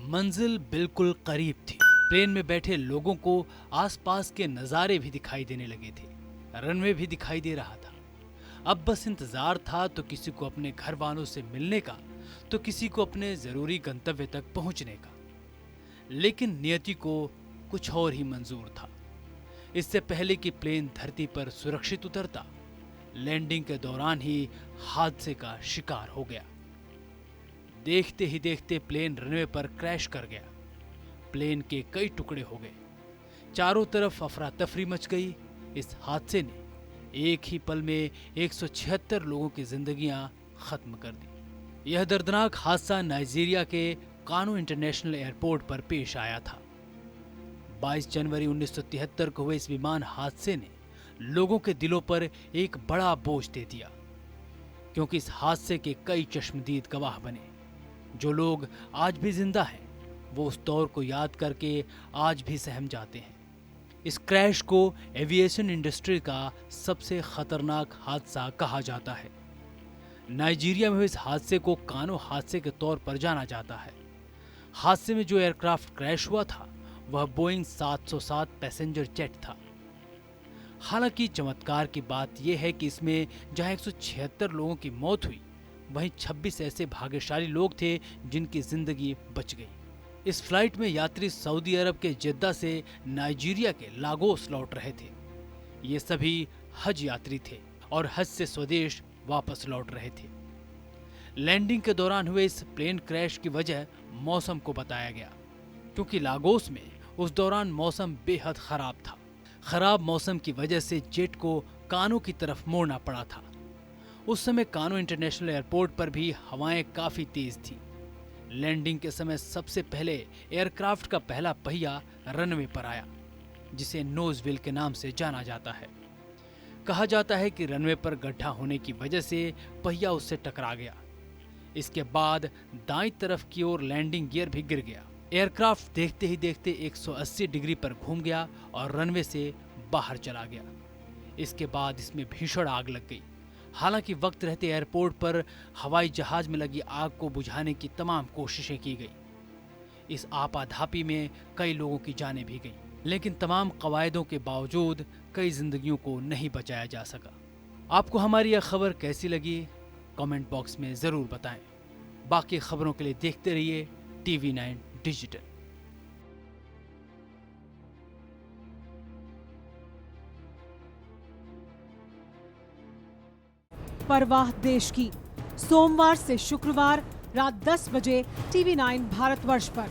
मंजिल बिल्कुल करीब थी। प्लेन में बैठे लोगों को आसपास के नजारे भी दिखाई देने लगे थे। रनवे भी दिखाई दे रहा था। अब बस इंतजार था तो किसी को अपने घर वालों से मिलने का, तो किसी को अपने जरूरी गंतव्य तक पहुंचने का। लेकिन नियति को कुछ और ही मंजूर था। इससे पहले कि प्लेन धरती पर सुरक्षित उतरता, लैंडिंग के दौरान ही हादसे का शिकार हो गया। देखते ही देखते प्लेन रनवे पर क्रैश कर गया। प्लेन के कई टुकड़े हो गए। चारों तरफ अफरा तफरी मच गई। इस हादसे ने एक ही पल में 176 लोगों की जिंदगियां खत्म कर दी। यह दर्दनाक हादसा नाइजीरिया के कानो इंटरनेशनल एयरपोर्ट पर पेश आया था। 22 जनवरी 1973 को हुए इस विमान हादसे ने लोगों के दिलों पर एक बड़ा बोझ दे दिया, क्योंकि इस हादसे के कई चश्मदीद गवाह बने। जो लोग आज भी जिंदा हैं, वो उस दौर को याद करके आज भी सहम जाते हैं। इस क्रैश को एविएशन इंडस्ट्री का सबसे खतरनाक हादसा कहा जाता है। नाइजीरिया में हुए इस हादसे को कानो हादसे के तौर पर जाना जाता है। हादसे में जो एयरक्राफ्ट क्रैश हुआ था वह बोइंग 707 पैसेंजर जेट था। हालांकि चमत्कार की बात यह है कि इसमें जहां 176 लोगों की मौत हुई, वहीं 26 ऐसे भाग्यशाली लोग थे जिनकी जिंदगी बच गई। इस फ्लाइट में यात्री सऊदी अरब के जेद्दा से नाइजीरिया के लागोस लौट रहे थे। ये सभी हज यात्री थे और हज से स्वदेश वापस लौट रहे थे। लैंडिंग के दौरान हुए इस प्लेन क्रैश की वजह मौसम को बताया गया, क्योंकि लागोस में उस दौरान मौसम बेहद खराब था। खराब मौसम की वजह से जेट को कानो की तरफ मोड़ना पड़ा था। उस समय कानो इंटरनेशनल एयरपोर्ट पर भी हवाएं काफी तेज थी। लैंडिंग के समय सबसे पहले एयरक्राफ्ट का पहला पहिया रनवे पर आया, जिसे नोज व्हील के नाम से जाना जाता है। कहा जाता है कि रनवे पर गड्ढा होने की वजह से पहिया उससे टकरा गया। इसके बाद दाईं तरफ की ओर लैंडिंग गियर भी गिर गया। एयरक्राफ्ट देखते ही देखते 180 डिग्री पर घूम गया और रनवे से बाहर चला गया। इसके बाद इसमें भीषण आग लग गई। हालांकि वक्त रहते एयरपोर्ट पर हवाई जहाज में लगी आग को बुझाने की तमाम कोशिशें की गई। इस आपाधापी में कई लोगों की जानें भी गईं, लेकिन तमाम कवायदों के बावजूद कई जिंदगियों को नहीं बचाया जा सका। आपको हमारी यह खबर कैसी लगी, कमेंट बॉक्स में जरूर बताएं। बाकी खबरों के लिए देखते रहिए TV9 डिजिटल। परवाह देश की, सोमवार से शुक्रवार रात 10 बजे TV9 भारतवर्ष पर।